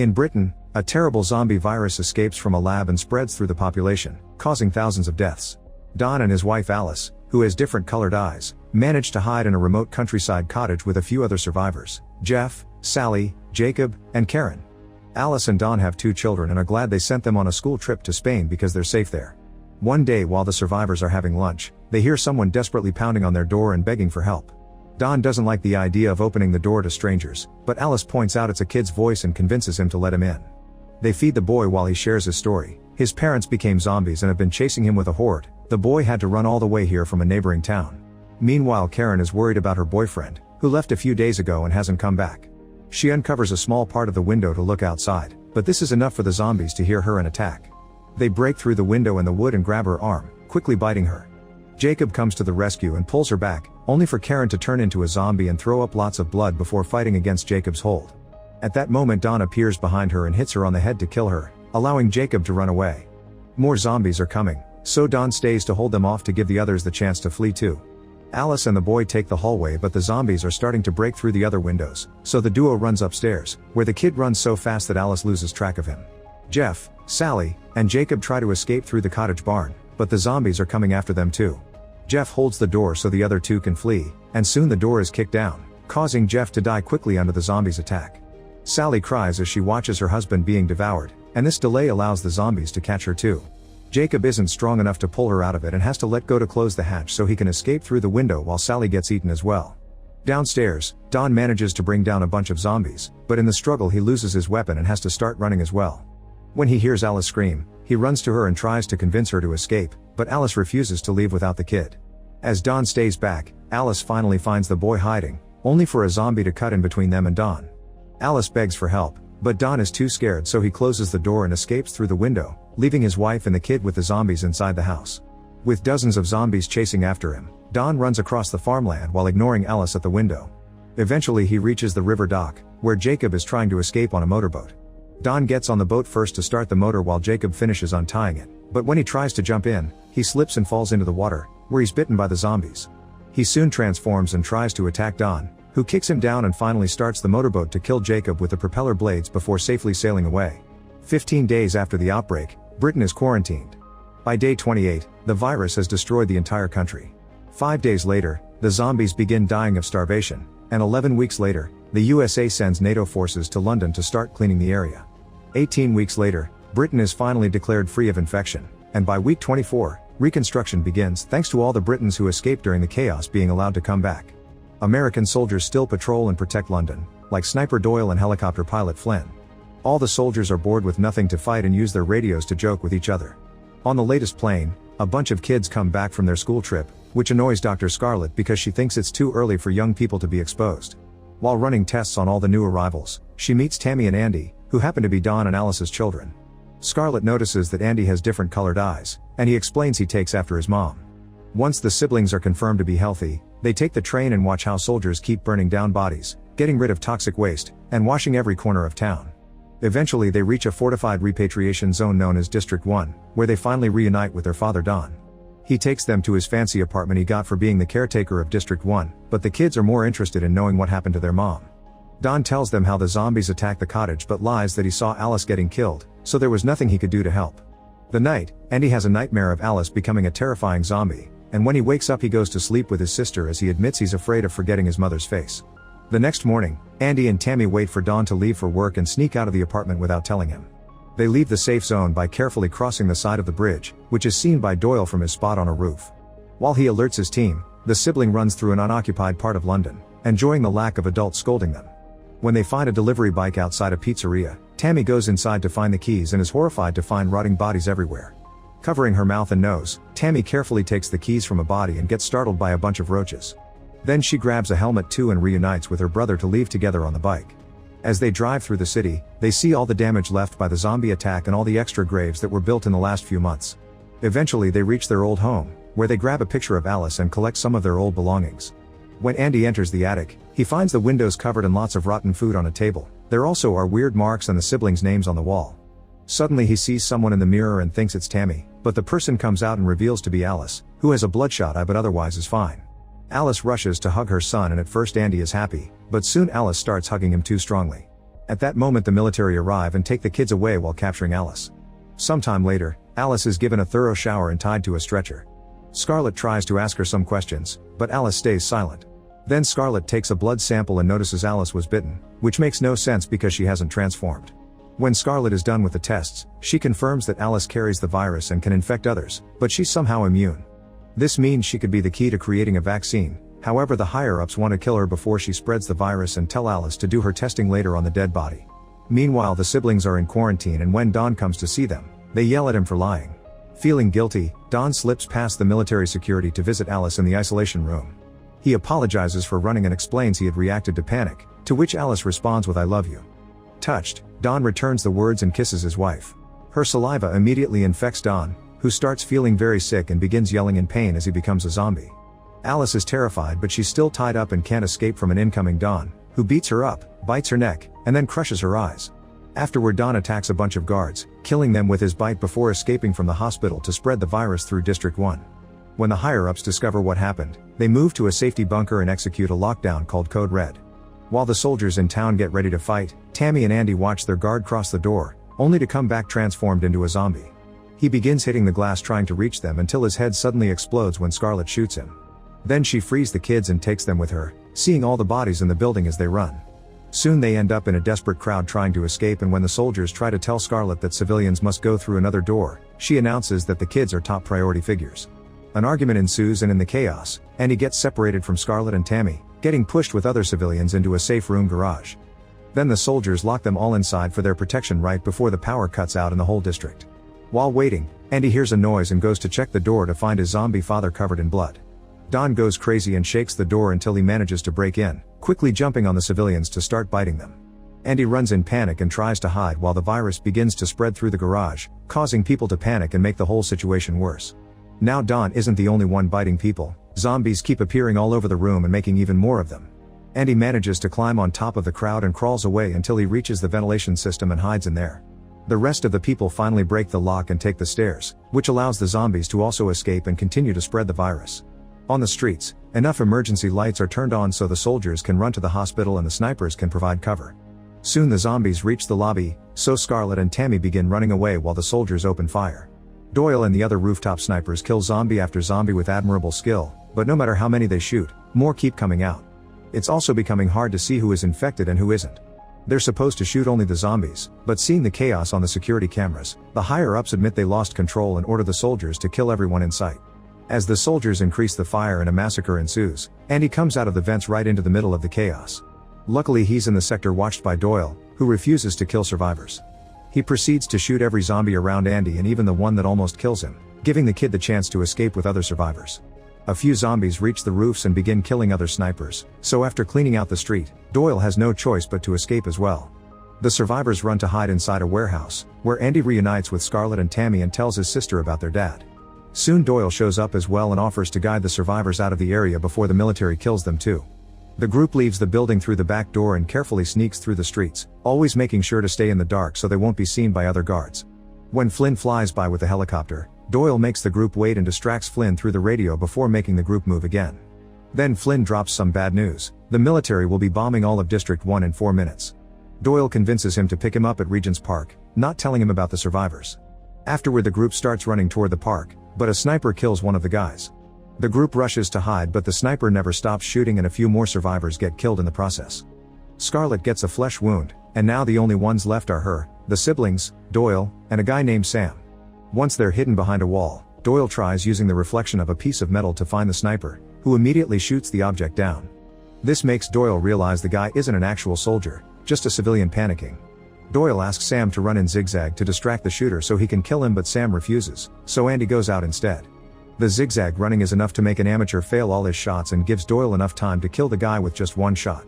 In Britain, a terrible zombie virus escapes from a lab and spreads through the population, causing thousands of deaths. Don and his wife Alice, who has different colored eyes, manage to hide in a remote countryside cottage with a few other survivors: Jeff, Sally, Jacob, and Karen. Alice and Don have 2 children and are glad they sent them on a school trip to Spain because they're safe there. One day while the survivors are having lunch, they hear someone desperately pounding on their door and begging for help. Don doesn't like the idea of opening the door to strangers, but Alice points out it's a kid's voice and convinces him to let him in. They feed the boy while he shares his story. His parents became zombies and have been chasing him with a horde. The boy had to run all the way here from a neighboring town. Meanwhile, Karen is worried about her boyfriend, who left a few days ago and hasn't come back. She uncovers a small part of the window to look outside, but this is enough for the zombies to hear her and attack. They break through the window in the wood and grab her arm, quickly biting her. Jacob comes to the rescue and pulls her back, only for Karen to turn into a zombie and throw up lots of blood before fighting against Jacob's hold. At that moment, Don appears behind her and hits her on the head to kill her, allowing Jacob to run away. More zombies are coming, so Don stays to hold them off to give the others the chance to flee too. Alice and the boy take the hallway, but the zombies are starting to break through the other windows, so the duo runs upstairs, where the kid runs so fast that Alice loses track of him. Jeff, Sally, and Jacob try to escape through the cottage barn, but the zombies are coming after them too. Jeff holds the door so the other 2 can flee, and soon the door is kicked down, causing Jeff to die quickly under the zombies' attack. Sally cries as she watches her husband being devoured, and this delay allows the zombies to catch her too. Jacob isn't strong enough to pull her out of it and has to let go to close the hatch so he can escape through the window while Sally gets eaten as well. Downstairs, Don manages to bring down a bunch of zombies, but in the struggle he loses his weapon and has to start running as well. When he hears Alice scream, he runs to her and tries to convince her to escape, but Alice refuses to leave without the kid. As Don stays back, Alice finally finds the boy hiding, only for a zombie to cut in between them and Don. Alice begs for help, but Don is too scared, so he closes the door and escapes through the window, leaving his wife and the kid with the zombies inside the house. With dozens of zombies chasing after him, Don runs across the farmland while ignoring Alice at the window. Eventually he reaches the river dock, where Jacob is trying to escape on a motorboat. Don gets on the boat first to start the motor while Jacob finishes untying it, but when he tries to jump in, he slips and falls into the water, where he's bitten by the zombies. He soon transforms and tries to attack Don, who kicks him down and finally starts the motorboat to kill Jacob with the propeller blades before safely sailing away. 15 days after the outbreak, Britain is quarantined. By day 28, the virus has destroyed the entire country. 5 days later, the zombies begin dying of starvation, and 11 weeks later, the USA sends NATO forces to London to start cleaning the area. 18 weeks later, Britain is finally declared free of infection, and by week 24, reconstruction begins thanks to all the Britons who escaped during the chaos being allowed to come back. American soldiers still patrol and protect London, like Sniper Doyle and helicopter pilot Flynn. All the soldiers are bored with nothing to fight and use their radios to joke with each other. On the latest plane, a bunch of kids come back from their school trip, which annoys Dr. Scarlet because she thinks it's too early for young people to be exposed. While running tests on all the new arrivals, she meets Tammy and Andy, who happen to be Don and Alice's children. Scarlet notices that Andy has different colored eyes, and he explains he takes after his mom. Once the siblings are confirmed to be healthy, they take the train and watch how soldiers keep burning down bodies, getting rid of toxic waste, and washing every corner of town. Eventually they reach a fortified repatriation zone known as District 1, where they finally reunite with their father Don. He takes them to his fancy apartment he got for being the caretaker of District 1, but the kids are more interested in knowing what happened to their mom. Don tells them how the zombies attacked the cottage but lies that he saw Alice getting killed, so there was nothing he could do to help. The night, Andy has a nightmare of Alice becoming a terrifying zombie, and when he wakes up he goes to sleep with his sister as he admits he's afraid of forgetting his mother's face. The next morning, Andy and Tammy wait for Don to leave for work and sneak out of the apartment without telling him. They leave the safe zone by carefully crossing the side of the bridge, which is seen by Doyle from his spot on a roof. While he alerts his team, the sibling runs through an unoccupied part of London, enjoying the lack of adults scolding them. When they find a delivery bike outside a pizzeria, Tammy goes inside to find the keys and is horrified to find rotting bodies everywhere. Covering her mouth and nose, Tammy carefully takes the keys from a body and gets startled by a bunch of roaches. Then she grabs a helmet too and reunites with her brother to leave together on the bike. As they drive through the city, they see all the damage left by the zombie attack and all the extra graves that were built in the last few months. Eventually they reach their old home, where they grab a picture of Alice and collect some of their old belongings. When Andy enters the attic, he finds the windows covered in lots of rotten food on a table. There also are weird marks and the siblings' names on the wall. Suddenly he sees someone in the mirror and thinks it's Tammy, but the person comes out and reveals to be Alice, who has a bloodshot eye but otherwise is fine. Alice rushes to hug her son and at first Andy is happy, but soon Alice starts hugging him too strongly. At that moment the military arrive and take the kids away while capturing Alice. Sometime later, Alice is given a thorough shower and tied to a stretcher. Scarlett tries to ask her some questions, but Alice stays silent. Then Scarlett takes a blood sample and notices Alice was bitten, which makes no sense because she hasn't transformed. When Scarlett is done with the tests, she confirms that Alice carries the virus and can infect others, but she's somehow immune. This means she could be the key to creating a vaccine. However, the higher-ups want to kill her before she spreads the virus and tell Alice to do her testing later on the dead body. Meanwhile, the siblings are in quarantine, and when Don comes to see them, they yell at him for lying. Feeling guilty, Don slips past the military security to visit Alice in the isolation room. He apologizes for running and explains he had reacted to panic, to which Alice responds with "I love you." Touched, Don returns the words and kisses his wife. Her saliva immediately infects Don, who starts feeling very sick and begins yelling in pain as he becomes a zombie. Alice is terrified, but she's still tied up and can't escape from an incoming Don, who beats her up, bites her neck, and then crushes her eyes. Afterward, Don attacks a bunch of guards, killing them with his bite before escaping from the hospital to spread the virus through District 1. When the higher-ups discover what happened, they move to a safety bunker and execute a lockdown called Code Red. While the soldiers in town get ready to fight, Tammy and Andy watch their guard cross the door, only to come back transformed into a zombie. He begins hitting the glass trying to reach them until his head suddenly explodes when Scarlett shoots him. Then she frees the kids and takes them with her, seeing all the bodies in the building as they run. Soon they end up in a desperate crowd trying to escape, and when the soldiers try to tell Scarlett that civilians must go through another door, she announces that the kids are top priority figures. An argument ensues, and in the chaos, Andy gets separated from Scarlett and Tammy, getting pushed with other civilians into a safe room garage. Then the soldiers lock them all inside for their protection right before the power cuts out in the whole district. While waiting, Andy hears a noise and goes to check the door to find his zombie father covered in blood. Don goes crazy and shakes the door until he manages to break in, quickly jumping on the civilians to start biting them. Andy runs in panic and tries to hide while the virus begins to spread through the garage, causing people to panic and make the whole situation worse. Now Don isn't the only one biting people. Zombies keep appearing all over the room and making even more of them. Andy manages to climb on top of the crowd and crawls away until he reaches the ventilation system and hides in there. The rest of the people finally break the lock and take the stairs, which allows the zombies to also escape and continue to spread the virus. On the streets, enough emergency lights are turned on so the soldiers can run to the hospital and the snipers can provide cover. Soon the zombies reach the lobby, so Scarlett and Tammy begin running away while the soldiers open fire. Doyle and the other rooftop snipers kill zombie after zombie with admirable skill, but no matter how many they shoot, more keep coming out. It's also becoming hard to see who is infected and who isn't. They're supposed to shoot only the zombies, but seeing the chaos on the security cameras, the higher-ups admit they lost control and order the soldiers to kill everyone in sight. As the soldiers increase the fire and a massacre ensues, Andy comes out of the vents right into the middle of the chaos. Luckily he's in the sector watched by Doyle, who refuses to kill survivors. He proceeds to shoot every zombie around Andy and even the one that almost kills him, giving the kid the chance to escape with other survivors. A few zombies reach the roofs and begin killing other snipers, so after cleaning out the street, Doyle has no choice but to escape as well. The survivors run to hide inside a warehouse, where Andy reunites with Scarlett and Tammy and tells his sister about their dad. Soon Doyle shows up as well and offers to guide the survivors out of the area before the military kills them too. The group leaves the building through the back door and carefully sneaks through the streets, always making sure to stay in the dark so they won't be seen by other guards. When Flynn flies by with the helicopter, Doyle makes the group wait and distracts Flynn through the radio before making the group move again. Then Flynn drops some bad news: the military will be bombing all of District 1 in 4 minutes. Doyle convinces him to pick him up at Regent's Park, not telling him about the survivors. Afterward the group starts running toward the park, but a sniper kills one of the guys. The group rushes to hide, but the sniper never stops shooting and a few more survivors get killed in the process. Scarlett gets a flesh wound, and now the only ones left are her, the siblings, Doyle, and a guy named Sam. Once they're hidden behind a wall, Doyle tries using the reflection of a piece of metal to find the sniper, who immediately shoots the object down. This makes Doyle realize the guy isn't an actual soldier, just a civilian panicking. Doyle asks Sam to run in zigzag to distract the shooter so he can kill him, but Sam refuses, so Andy goes out instead. The zigzag running is enough to make an amateur fail all his shots and gives Doyle enough time to kill the guy with just one shot.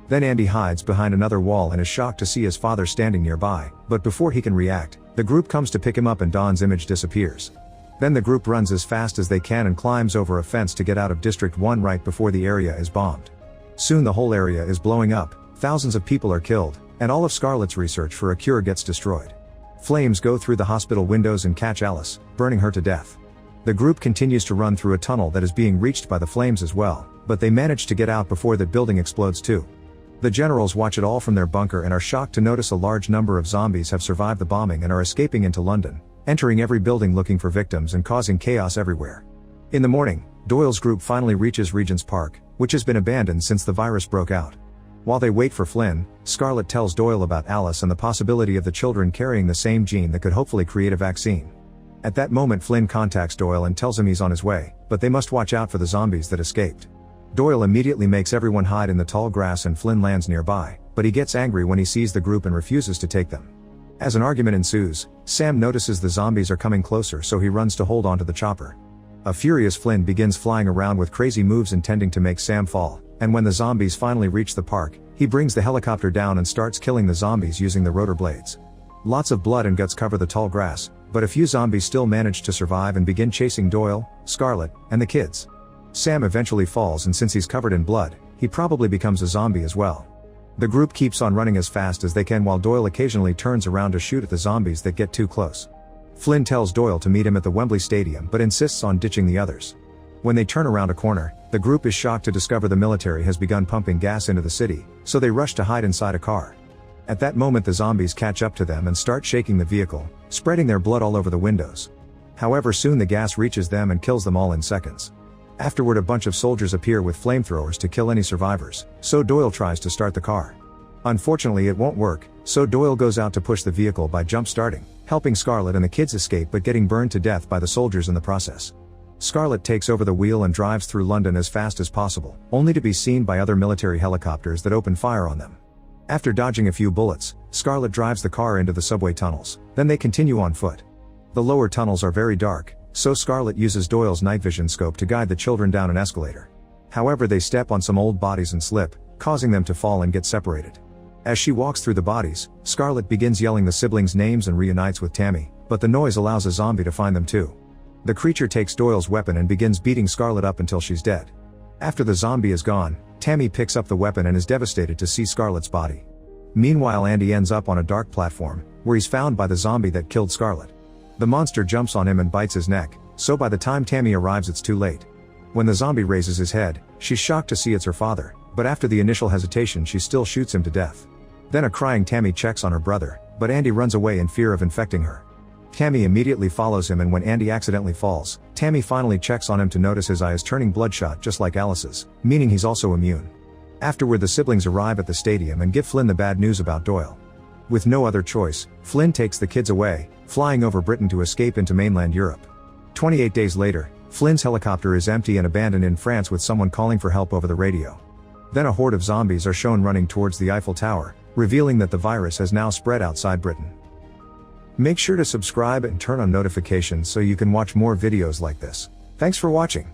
Then Andy hides behind another wall and is shocked to see his father standing nearby, but before he can react, the group comes to pick him up and Don's image disappears. Then the group runs as fast as they can and climbs over a fence to get out of District 1 right before the area is bombed. Soon the whole area is blowing up, thousands of people are killed, and all of Scarlett's research for a cure gets destroyed. Flames go through the hospital windows and catch Alice, burning her to death. The group continues to run through a tunnel that is being reached by the flames as well, but they manage to get out before that building explodes too. The generals watch it all from their bunker and are shocked to notice a large number of zombies have survived the bombing and are escaping into London, entering every building looking for victims and causing chaos everywhere. In the morning, Doyle's group finally reaches Regent's Park, which has been abandoned since the virus broke out. While they wait for Flynn, Scarlett tells Doyle about Alice and the possibility of the children carrying the same gene that could hopefully create a vaccine. At that moment, Flynn contacts Doyle and tells him he's on his way, but they must watch out for the zombies that escaped. Doyle immediately makes everyone hide in the tall grass and Flynn lands nearby, but he gets angry when he sees the group and refuses to take them. As an argument ensues, Sam notices the zombies are coming closer, so he runs to hold onto the chopper. A furious Flynn begins flying around with crazy moves intending to make Sam fall, and when the zombies finally reach the park, he brings the helicopter down and starts killing the zombies using the rotor blades. Lots of blood and guts cover the tall grass, but a few zombies still manage to survive and begin chasing Doyle, Scarlett, and the kids. Sam eventually falls, and since he's covered in blood, he probably becomes a zombie as well. The group keeps on running as fast as they can while Doyle occasionally turns around to shoot at the zombies that get too close. Flynn tells Doyle to meet him at the Wembley Stadium but insists on ditching the others. When they turn around a corner, the group is shocked to discover the military has begun pumping gas into the city, so they rush to hide inside a car. At that moment, the zombies catch up to them and start shaking the vehicle, spreading their blood all over the windows. However, soon the gas reaches them and kills them all in seconds. Afterward, a bunch of soldiers appear with flamethrowers to kill any survivors, so Doyle tries to start the car. Unfortunately, it won't work, so Doyle goes out to push the vehicle by jump-starting, helping Scarlett and the kids escape but getting burned to death by the soldiers in the process. Scarlett takes over the wheel and drives through London as fast as possible, only to be seen by other military helicopters that open fire on them. After dodging a few bullets, Scarlett drives the car into the subway tunnels, then they continue on foot. The lower tunnels are very dark, so Scarlett uses Doyle's night vision scope to guide the children down an escalator. However, they step on some old bodies and slip, causing them to fall and get separated. As she walks through the bodies, Scarlett begins yelling the siblings' names and reunites with Tammy, but the noise allows a zombie to find them too. The creature takes Doyle's weapon and begins beating Scarlett up until she's dead. After the zombie is gone, Tammy picks up the weapon and is devastated to see Scarlett's body. Meanwhile, Andy ends up on a dark platform, where he's found by the zombie that killed Scarlett. The monster jumps on him and bites his neck, so by the time Tammy arrives it's too late. When the zombie raises his head, she's shocked to see it's her father, but after the initial hesitation she still shoots him to death. Then a crying Tammy checks on her brother, but Andy runs away in fear of infecting her. Tammy immediately follows him, and when Andy accidentally falls, Tammy finally checks on him to notice his eye is turning bloodshot just like Alice's, meaning he's also immune. Afterward, the siblings arrive at the stadium and give Flynn the bad news about Doyle. With no other choice, Flynn takes the kids away, flying over Britain to escape into mainland Europe. 28 days later, Flynn's helicopter is empty and abandoned in France with someone calling for help over the radio. Then a horde of zombies are shown running towards the Eiffel Tower, revealing that the virus has now spread outside Britain. Make sure to subscribe and turn on notifications so you can watch more videos like this. Thanks for watching.